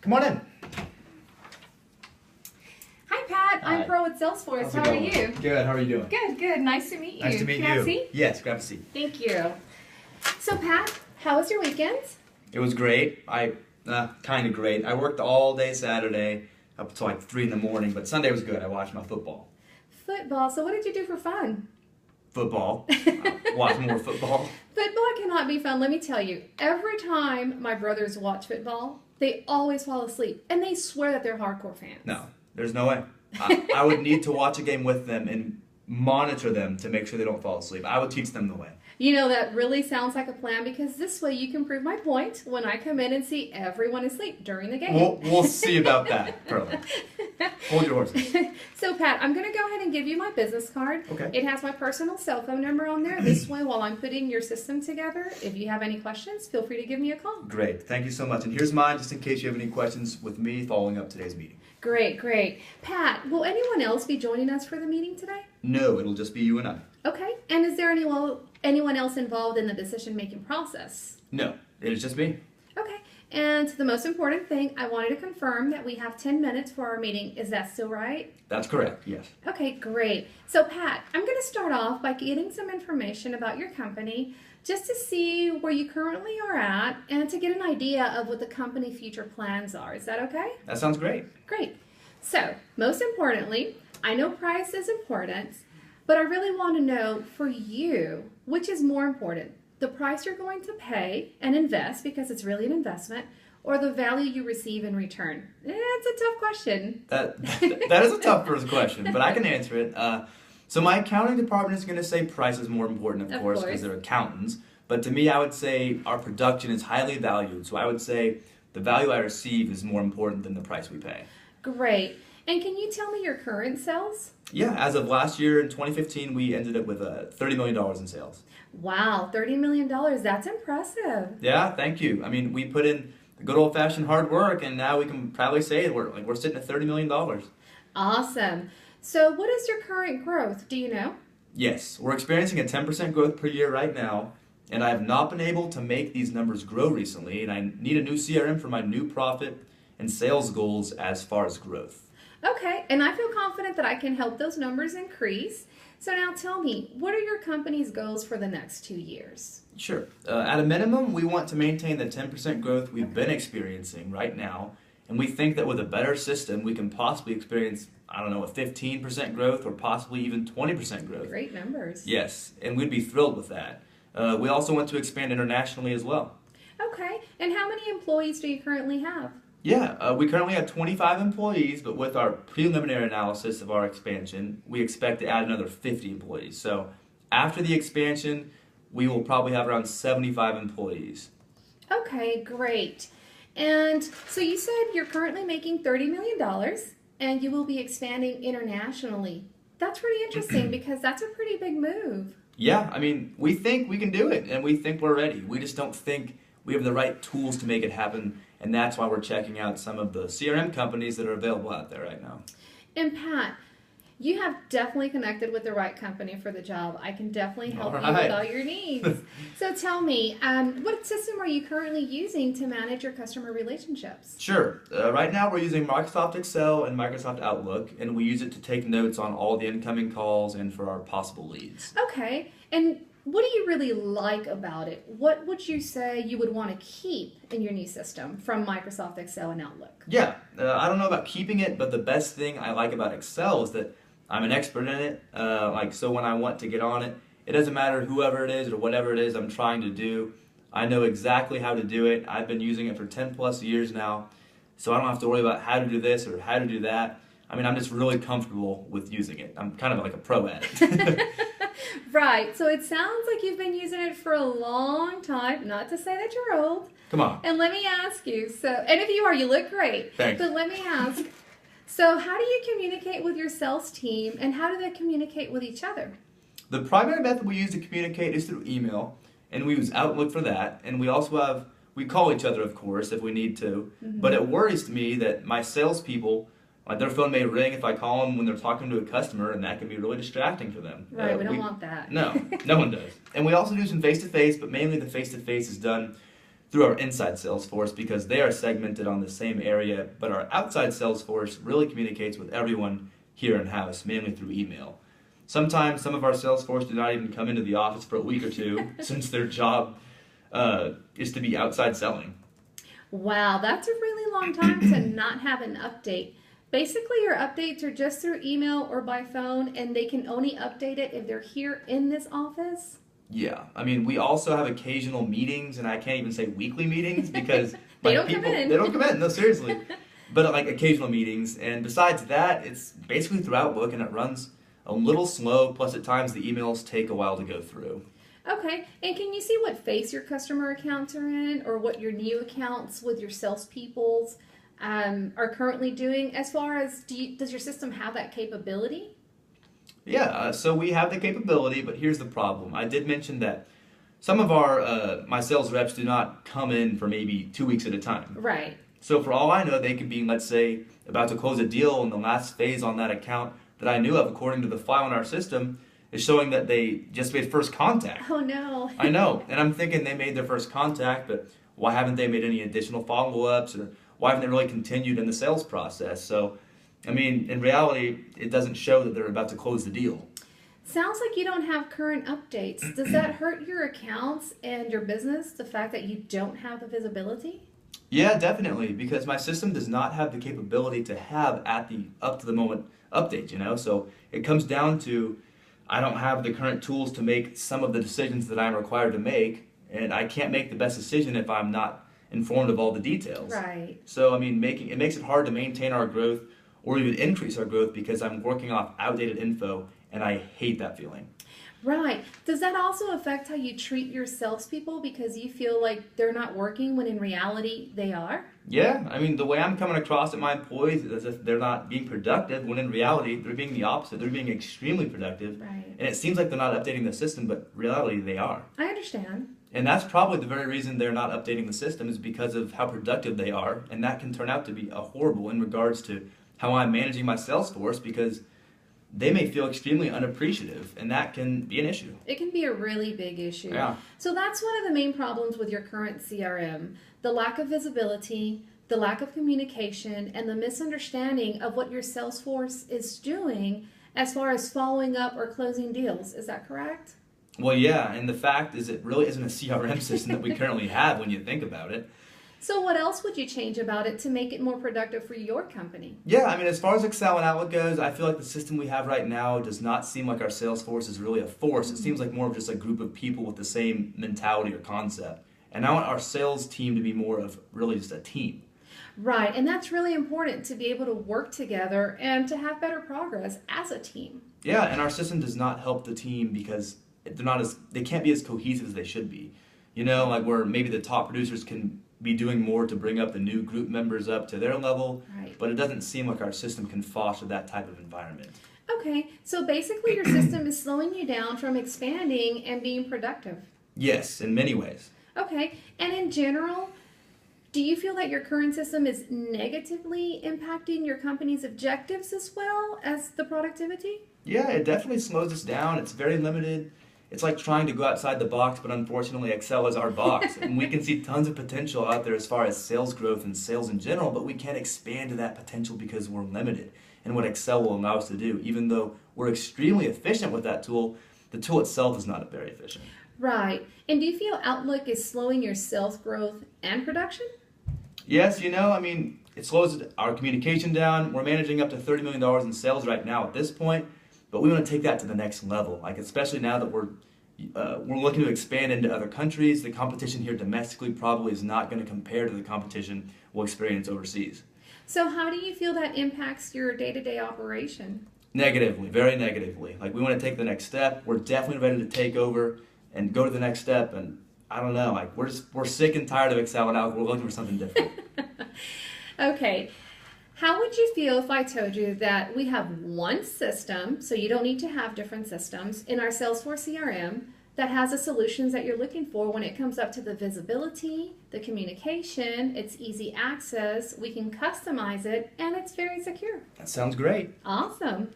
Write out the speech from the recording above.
Come on in. Hi, Pat. Hi. I'm Pearl with Salesforce. How's How it are going? you? Good. How are you doing? Good, good. Nice to meet you. Nice to meet Can you. I have a seat? Yes, grab a seat. Thank you. So, Pat, how was your weekend? It was great. Kind of great. I worked all day Saturday up until like 3 in the morning, but Sunday was good. I watched my football. Football. So, what did you do for fun? Football. Watch more football. Football cannot be fun. Let me tell you. Every time my brothers watch football, they always fall asleep, and they swear that they're hardcore fans. No, there's no way. I would need to watch a game with them and monitor them to make sure they don't fall asleep. I would teach them the way. You know, that really sounds like a plan because this way you can prove my point when I come in and see everyone asleep during the game. We'll see about that, Perla. Hold your horses. So, Pat, I'm going to go ahead and give you my business card. Okay. It has my personal cell phone number on there. This way, while I'm putting your system together, if you have any questions, feel free to give me a call. Great. Thank you so much. And here's mine just in case you have any questions with me following up today's meeting. Great, great. Pat, will anyone else be joining us for the meeting today? No, it'll just be you and I. Okay. And is there anyone else involved in the decision-making process? No, it is just me. Okay. And the most important thing, I wanted to confirm that we have 10 minutes for our meeting. Is that still right? That's correct, yes. Okay, great. So, Pat, I'm going to start off by getting some information about your company just to see where you currently are at and to get an idea of what the company future plans are. Is that okay? That sounds great. Great. So, most importantly, I know price is important, but I really want to know for you, which is more important? The price you're going to pay and invest, because it's really an investment, or the value you receive in return? It's a tough question. That is a tough first question, but I can answer it. So my accounting department is going to say price is more important, of course, because they're accountants. But to me, I would say our production is highly valued. So I would say the value I receive is more important than the price we pay. Great. And can you tell me your current sales? Yeah, as of last year in 2015, we ended up with $30 million in sales. Wow, $30 million. That's impressive. Yeah, thank you. I mean, we put in the good old-fashioned hard work, and now we can proudly say we're sitting at $30 million. Awesome. So what is your current growth? Do you know? Yes, we're experiencing a 10% growth per year right now, and I have not been able to make these numbers grow recently, and I need a new CRM for my new profit and sales goals as far as growth. Okay, and I feel confident that I can help those numbers increase. So now tell me, what are your company's goals for the next 2 years? Sure. At a minimum, we want to maintain the 10% growth we've been experiencing right now, and we think that with a better system, we can possibly experience, a 15% growth or possibly even 20% growth. Great numbers. Yes, and we'd be thrilled with that. We also want to expand internationally as well. Okay, and how many employees do you currently have? Yeah, we currently have 25 employees, but with our preliminary analysis of our expansion, we expect to add another 50 employees. So after the expansion, we will probably have around 75 employees. Okay, great. And so you said you're currently making $30 million and you will be expanding internationally. That's pretty interesting because that's a pretty big move. Yeah, we think we can do it, and we think we're ready. We just don't think we have the right tools to make it happen, and that's why we're checking out some of the CRM companies that are available out there right now. And Pat, you have definitely connected with the right company for the job. I can definitely help you with all your needs. So tell me, what system are you currently using to manage your customer relationships? Sure. Right now we're using Microsoft Excel and Microsoft Outlook, and we use it to take notes on all the incoming calls and for our possible leads. Okay. And what do you really like about it? What would you say you would want to keep in your new system from Microsoft Excel and Outlook? Yeah, I don't know about keeping it, but the best thing I like about Excel is that I'm an expert in it. So when I want to get on it, it doesn't matter whoever it is or whatever it is I'm trying to do. I know exactly how to do it. I've been using it for 10 plus years now, so I don't have to worry about how to do this or how to do that. I'm just really comfortable with using it. I'm kind of like a pro at it. Right. So it sounds like you've been using it for a long time. Not to say that you're old. Come on. And let me ask you, and if you are, you look great. Thanks. But let me ask, so how do you communicate with your sales team and how do they communicate with each other? The primary method we use to communicate is through email, and we use Outlook for that. And we also we call each other, of course, if we need to. Mm-hmm. But it worries me that my salespeople, their phone may ring if I call them when they're talking to a customer, and that can be really distracting for them. Right, we don't want that. No, no one does. And we also do some face-to-face, but mainly the face-to-face is done through our inside Salesforce because they are segmented on the same area, but our outside Salesforce really communicates with everyone here in-house, mainly through email. Sometimes some of our Salesforce do not even come into the office for a week or two since their job is to be outside selling. Wow, that's a really long time to not have an update. Basically, your updates are just through email or by phone, and they can only update it if they're here in this office? Yeah, I mean, we also have occasional meetings, and I can't even say weekly meetings because They don't come in. They don't come in, no, seriously. But like occasional meetings, and besides that, it's basically through Outlook, and it runs a little slow, plus at times the emails take a while to go through. Okay, and can you see what phase your customer accounts are in, or what your new accounts with your salespeople's are currently doing? As far as, does your system have that capability? Yeah, so we have the capability, but here's the problem. I did mention that some of our my sales reps do not come in for maybe 2 weeks at a time. Right. So for all I know, they could be, let's say, about to close a deal, and the last phase on that account that I knew of, according to the file in our system, is showing that they just made first contact. Oh no. I know, and I'm thinking they made their first contact, but why haven't they made any additional follow-ups, or why haven't they really continued in the sales process? So, I mean, in reality, it doesn't show that they're about to close the deal. Sounds like you don't have current updates. Does that hurt your accounts and your business, the fact that you don't have the visibility? Yeah, definitely, because my system does not have the capability to have at the up to the moment updates, So it comes down to I don't have the current tools to make some of the decisions that I'm required to make, and I can't make the best decision if I'm not informed of all the details. Right. So, I mean, it makes it hard to maintain our growth or even increase our growth because I'm working off outdated info, and I hate that feeling. Right. Does that also affect how you treat your salespeople because you feel like they're not working when in reality they are? Yeah, I mean, the way I'm coming across at my employees is as if they're not being productive when in reality they're being the opposite. They're being extremely productive. Right. And it seems like they're not updating the system, but in reality they are. I understand. And that's probably the very reason they're not updating the system is because of how productive they are. And that can turn out to be a horrible in regards to how I'm managing my sales force because they may feel extremely unappreciative, and that can be an issue. It can be a really big issue. Yeah. So that's one of the main problems with your current CRM, the lack of visibility, the lack of communication, and the misunderstanding of what your sales force is doing as far as following up or closing deals. Is that correct? Well, yeah, and the fact is it really isn't a CRM system that we currently have when you think about it. So what else would you change about it to make it more productive for your company? Yeah, I mean, as far as Excel and Outlook goes, I feel like the system we have right now does not seem like our sales force is really a force. It seems like more of just a group of people with the same mentality or concept. And I want our sales team to be more of really just a team. Right, and that's really important to be able to work together and to have better progress as a team. Yeah, and our system does not help the team because they can't be as cohesive as they should be. Like where maybe the top producers can be doing more to bring up the new group members up to their level, right. But it doesn't seem like our system can foster that type of environment. Okay, so basically your system is slowing you down from expanding and being productive. Yes, in many ways. Okay, and in general, do you feel that your current system is negatively impacting your company's objectives as well as the productivity? Yeah, it definitely slows us down. It's very limited. It's like trying to go outside the box, but unfortunately Excel is our box. And we can see tons of potential out there as far as sales growth and sales in general, but we can't expand to that potential because we're limited in what Excel will allow us to do. Even though we're extremely efficient with that tool, the tool itself is not very efficient. Right. And do you feel Outlook is slowing your sales growth and production? Yes, it slows our communication down. We're managing up to $30 million in sales right now at this point, but we want to take that to the next level. Like especially now that we're looking to expand into other countries, the competition here domestically probably is not going to compare to the competition we'll experience overseas. So how do you feel that impacts your day-to-day operation? Negatively, very negatively. Like we want to take the next step. We're definitely ready to take over and go to the next step. And I don't know, like we're sick and tired of Excel and Outlook. We're looking for something different. Okay. How would you feel if I told you that we have one system, so you don't need to have different systems, in our Salesforce CRM that has the solutions that you're looking for when it comes up to the visibility, the communication, it's easy access, we can customize it, and it's very secure? That sounds great. Awesome.